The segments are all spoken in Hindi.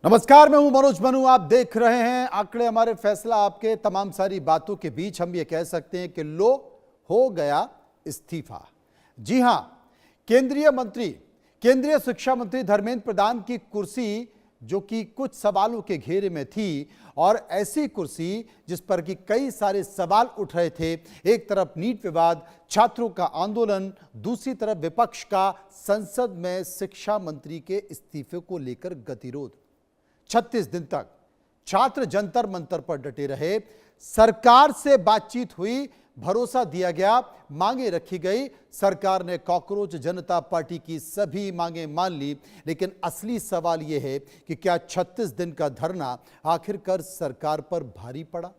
नमस्कार, मैं हूं मनोज मनु। आप देख रहे हैं आंकड़े हमारे फैसला आपके। तमाम सारी बातों के बीच हम ये कह सकते हैं कि लो हो गया इस्तीफा। जी हां, केंद्रीय शिक्षा मंत्री धर्मेंद्र प्रधान की कुर्सी जो कि कुछ सवालों के घेरे में थी, और ऐसी कुर्सी जिस पर कि कई सारे सवाल उठ रहे थे। एक तरफ नीट विवाद, छात्रों का आंदोलन, दूसरी तरफ विपक्ष का संसद में शिक्षा मंत्री के इस्तीफे को लेकर गतिरोध। 36 दिन तक छात्र जंतर मंतर पर डटे रहे। सरकार से बातचीत हुई, भरोसा दिया गया, मांगे रखी गई। सरकार ने कॉकरोच जनता पार्टी की सभी मांगे मान ली। लेकिन असली सवाल यह है कि क्या 36 दिन का धरना आखिरकार सरकार पर भारी पड़ा?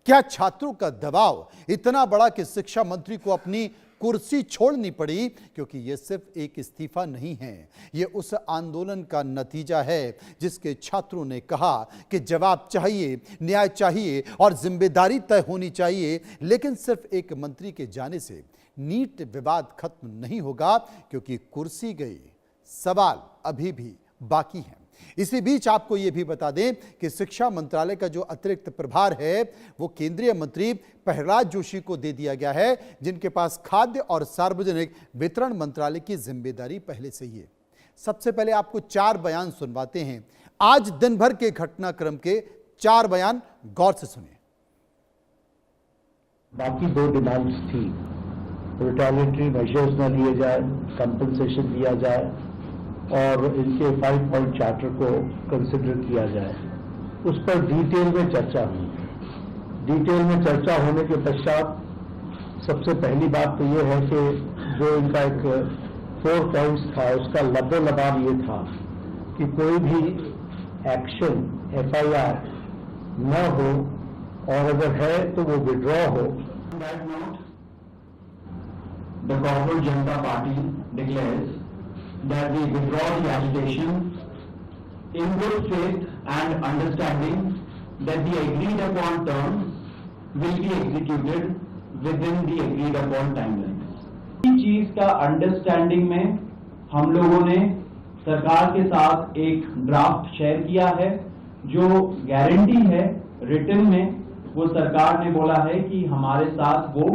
क्या छात्रों का दबाव इतना बड़ा कि शिक्षा मंत्री को अपनी कुर्सी छोड़नी पड़ी? क्योंकि यह सिर्फ एक इस्तीफा नहीं है, यह उस आंदोलन का नतीजा है जिसके छात्रों ने कहा कि जवाब चाहिए, न्याय चाहिए और जिम्मेदारी तय होनी चाहिए। लेकिन सिर्फ एक मंत्री के जाने से नीट विवाद खत्म नहीं होगा, क्योंकि कुर्सी गई, सवाल अभी भी बाकी हैं। इसी बीच आपको यह भी बता दें कि शिक्षा मंत्रालय का जो अतिरिक्त प्रभार है वो केंद्रीय मंत्री प्रहलाद जोशी को दे दिया गया है, जिनके पास खाद्य और सार्वजनिक वितरण मंत्रालय की जिम्मेदारी पहले से ही है। सबसे पहले आपको 4 बयान सुनवाते हैं। आज दिन भर के घटनाक्रम के 4 बयान गौर से सुनिए। बाकी 2 डिमांड्स थी, रिटेलिएटरी मेजर्स न लिए जाए, कंपनसेशन दिया जाए और इनके 5 पॉइंट चार्टर को कंसिडर किया जाए। उस पर डिटेल में चर्चा हुई। डिटेल में चर्चा होने के पश्चात सबसे पहली बात तो ये है कि जो इनका एक 4 पॉइंट्स था, उसका लबो-लबाब ये था कि कोई भी एक्शन FIR न हो, और अगर है तो वो विड्रॉ हो। The Corporate Janata Party declares that we withdraw the agitation in good faith and understanding that the agreed upon terms will be executed within the agreed upon timelines. इस चीज का अंडरस्टैंडिंग में हम लोगों ने सरकार के साथ एक ड्राफ्ट शेयर किया है। जो गारंटी है रिटन में, वो सरकार ने बोला है कि हमारे साथ वो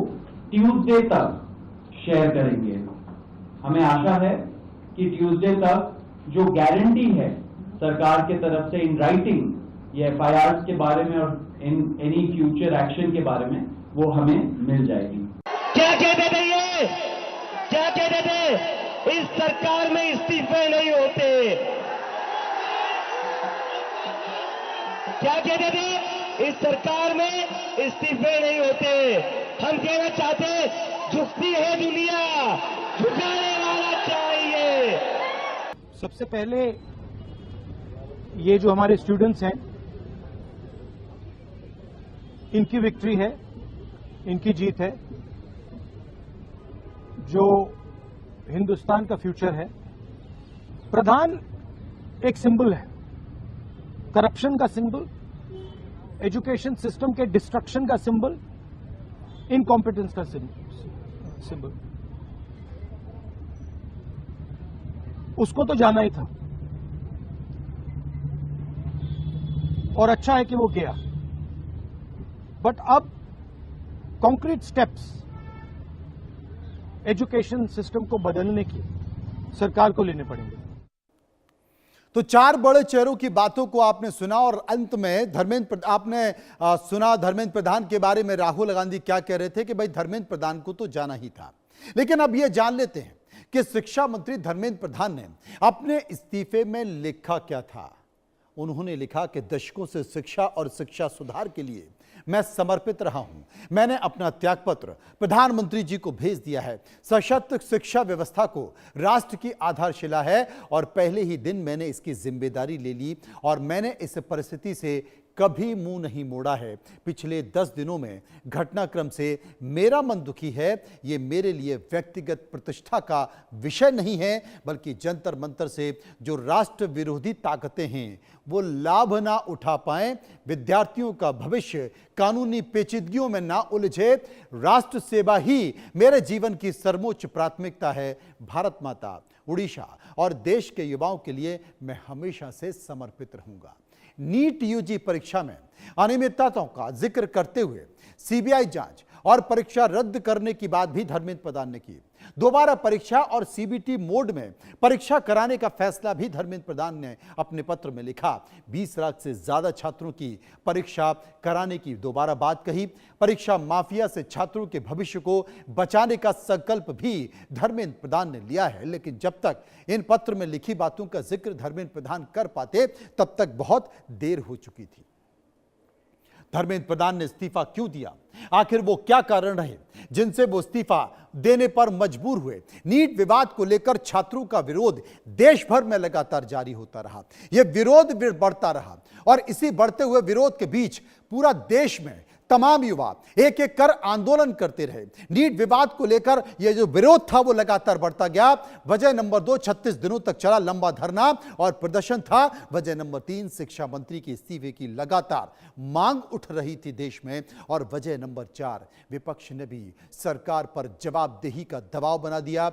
ट्यूसडे तक शेयर करेंगे। हमें आशा है कि ट्यूसडे तक जो गारंटी है सरकार के तरफ से इन राइटिंग ये FIRs के बारे में और इन एनी फ्यूचर एक्शन के बारे में वो हमें मिल जाएगी। क्या कहते थे ये? क्या कहते थे? इस सरकार में इस्तीफे नहीं होते। क्या कहते थे? इस सरकार में इस्तीफे नहीं होते। हम कहना चाहते, झुकती है दुनिया, झुकाने वाला चाहिए। सबसे पहले ये जो हमारे स्टूडेंट्स हैं, इनकी विक्ट्री है, इनकी जीत है। जो हिंदुस्तान का फ्यूचर है। प्रधान एक सिंबल है, करप्शन का सिंबल, एजुकेशन सिस्टम के डिस्ट्रक्शन का सिंबल, इनकॉम्पिटेंस का सिंबल। उसको तो जाना ही था, और अच्छा है कि वो गया। बट अब कॉन्क्रीट स्टेप्स एजुकेशन सिस्टम को बदलने की सरकार को लेने पड़ेंगे। तो 4 बड़े चेहरों की बातों को आपने सुना, और अंत में आपने सुना धर्मेंद्र प्रधान के बारे में। राहुल गांधी क्या कह रहे थे कि भाई धर्मेंद्र प्रधान को तो जाना ही था। लेकिन अब यह जान लेते हैं कि शिक्षा मंत्री धर्मेंद्र प्रधान ने अपने इस्तीफे में लिखा क्या था। उन्होंने लिखा कि दशकों से शिक्षा और शिक्षा सुधार के लिए मैं समर्पित रहा हूं। मैंने अपना त्यागपत्र प्रधानमंत्री जी को भेज दिया है। सशक्त शिक्षा व्यवस्था को राष्ट्र की आधारशिला है, और पहले ही दिन मैंने इसकी जिम्मेदारी ले ली, और मैंने इस परिस्थिति से कभी मुंह नहीं मोड़ा है। पिछले 10 दिनों में घटनाक्रम से मेरा मन दुखी है। ये मेरे लिए व्यक्तिगत प्रतिष्ठा का विषय नहीं है, बल्कि जंतर मंतर से जो राष्ट्र विरोधी ताकतें हैं वो लाभ ना उठा पाएं, विद्यार्थियों का भविष्य कानूनी पेचीदगियों में ना उलझे। राष्ट्र सेवा ही मेरे जीवन की सर्वोच्च प्राथमिकता है। भारत माता उड़ीसा और देश के युवाओं के लिए मैं हमेशा से समर्पित रहूंगा। नीट यूजी परीक्षा में अनियमितताओं का जिक्र करते हुए सीबीआई जांच और परीक्षा रद्द करने की बात भी धर्मेंद्र प्रधान ने की। दोबारा परीक्षा और सीबीटी मोड में परीक्षा कराने का फैसला भी धर्मेंद्र प्रधान ने अपने पत्र में लिखा। 20 लाख से ज्यादा छात्रों की परीक्षा कराने की दोबारा बात कही। परीक्षा माफिया से छात्रों के भविष्य को बचाने का संकल्प भी धर्मेंद्र प्रधान ने लिया है, लेकिन जब तक इन पत्र में लिखी बातों का जिक्र धर्मेंद्र प्रधान कर पाते तब तक बहुत देर हो चुकी थी। धर्मेंद्र प्रधान ने इस्तीफा क्यों दिया? आखिर वो क्या कारण रहे जिनसे वो इस्तीफा देने पर मजबूर हुए? नीट विवाद को लेकर छात्रों का विरोध देश भर में लगातार जारी होता रहा। यह विरोध बढ़ता रहा और इसी बढ़ते हुए विरोध के बीच पूरा देश में तमाम युवा एक एक कर आंदोलन करते रहे। नीट विवाद को लेकर यह जो विरोध था वो लगातार बढ़ता गया। वजह नंबर 2, 36 दिनों तक चला लंबा धरना और प्रदर्शन था। वजह नंबर 3, शिक्षा मंत्री के इस्तीफे की लगातार मांग उठ रही थी देश में। और वजह नंबर 4, विपक्ष ने भी सरकार पर जवाबदेही का दबाव बना दिया।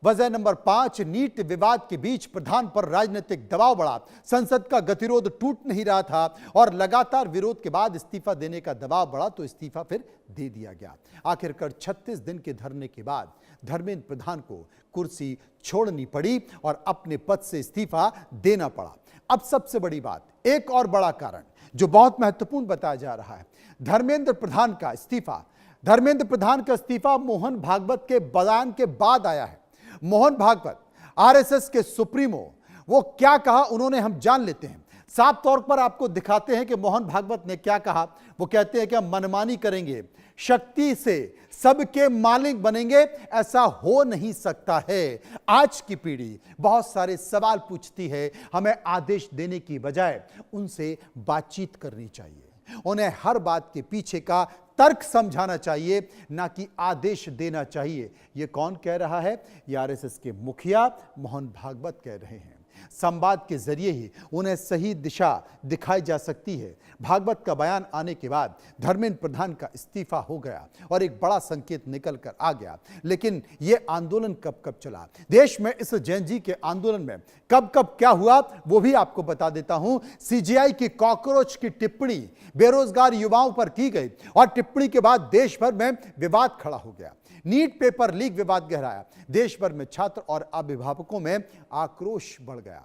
वजह नंबर 5, नीट विवाद के बीच प्रधान पर राजनीतिक दबाव बढ़ा। संसद का गतिरोध टूट नहीं रहा था और लगातार विरोध के बाद इस्तीफा देने का दबाव बढ़ा तो इस्तीफा फिर दे दिया गया। आखिरकार 36 दिन के धरने के बाद धर्मेंद्र प्रधान को कुर्सी छोड़नी पड़ी और अपने पद से इस्तीफा देना पड़ा। अब सबसे बड़ी बात, एक और बड़ा कारण जो बहुत महत्वपूर्ण बताया जा रहा है, धर्मेंद्र प्रधान का इस्तीफा। धर्मेंद्र प्रधान का इस्तीफा मोहन भागवत के बयान के बाद आया है। मोहन भागवत आरएसएस के सुप्रीमो, वो क्या कहा उन्होंने हम जान लेते हैं। साफ तौर पर आपको दिखाते हैं कि मोहन भागवत ने क्या कहा। वो कहते हैं कि हम मनमानी करेंगे, शक्ति से सबके मालिक बनेंगे, ऐसा हो नहीं सकता है। आज की पीढ़ी बहुत सारे सवाल पूछती है, हमें आदेश देने की बजाय उनसे बातचीत करनी चाहिए। उन्हें हर बात के पीछे का तर्क समझाना चाहिए, ना कि आदेश देना चाहिए। यह कौन कह रहा है? ये आरएसएस के मुखिया मोहन भागवत कह रहे हैं। संवाद के जरिए ही उन्हें सही दिशा दिखाई जा सकती है। भागवत का बयान आने के बाद धर्मेंद्र प्रधान का इस्तीफा हो गया और एक बड़ा संकेत निकल कर आ गया। लेकिन यह आंदोलन कब कब चला देश में? इस जैन जी के आंदोलन में कब कब क्या हुआ वो भी आपको बता देता हूं। सीजेआई की कॉकरोच की टिप्पणी बेरोजगार युवाओं पर की गई और टिप्पणी के बाद देश भर में विवाद खड़ा हो गया। नीट पेपर लीक विवाद गहराया। देश भर में छात्र और अभिभावकों में आक्रोश बढ़ गया।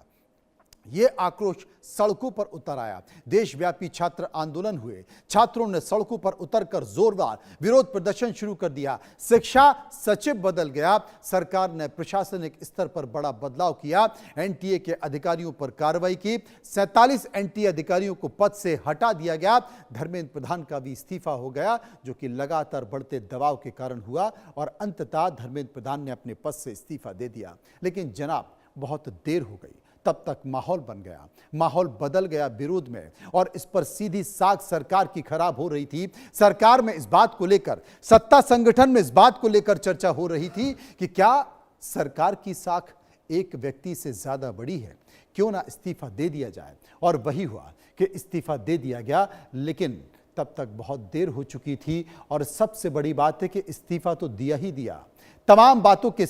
यह आक्रोश सड़कों पर उतर आया। देशव्यापी छात्र आंदोलन हुए। छात्रों ने सड़कों पर उतरकर जोरदार विरोध प्रदर्शन शुरू कर दिया। शिक्षा सचिव बदल गया। सरकार ने प्रशासनिक स्तर पर बड़ा बदलाव किया। एनटीए के अधिकारियों पर कार्रवाई की। 47 एनटीए अधिकारियों को पद से हटा दिया गया। धर्मेंद्र प्रधान का भी इस्तीफा हो गया, जो कि लगातार बढ़ते दबाव के कारण हुआ और अंततः धर्मेंद्र प्रधान ने अपने पद से इस्तीफा दे दिया। लेकिन जनाब, बहुत देर हो गई। तब तक माहौल बन गया, माहौल बदल गया विरोध में और इस पर सीधी साख सरकार की खराब हो रही थी। सरकार में इस बात को लेकर, सत्ता संगठन में इस बात को लेकर चर्चा हो रही थी कि क्या सरकार की साख एक व्यक्ति से ज्यादा बड़ी है, क्यों ना इस्तीफा दे दिया जाए। और वही हुआ कि इस्तीफा दे दिया गया, लेकिन तब तक बहुत देर हो चुकी थी। और सबसे बड़ी बात है कि इस्तीफा तो दिया ही दिया। तमाम बातों के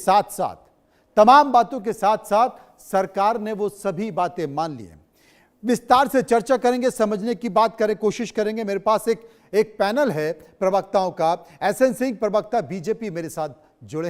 साथ साथ सरकार ने वो सभी बातें मान ली हैं। विस्तार से चर्चा करेंगे, समझने की बात कोशिश करेंगे। मेरे पास एक पैनल है प्रवक्ताओं का। एसएन सिंह प्रवक्ता बीजेपी मेरे साथ जुड़े हैं।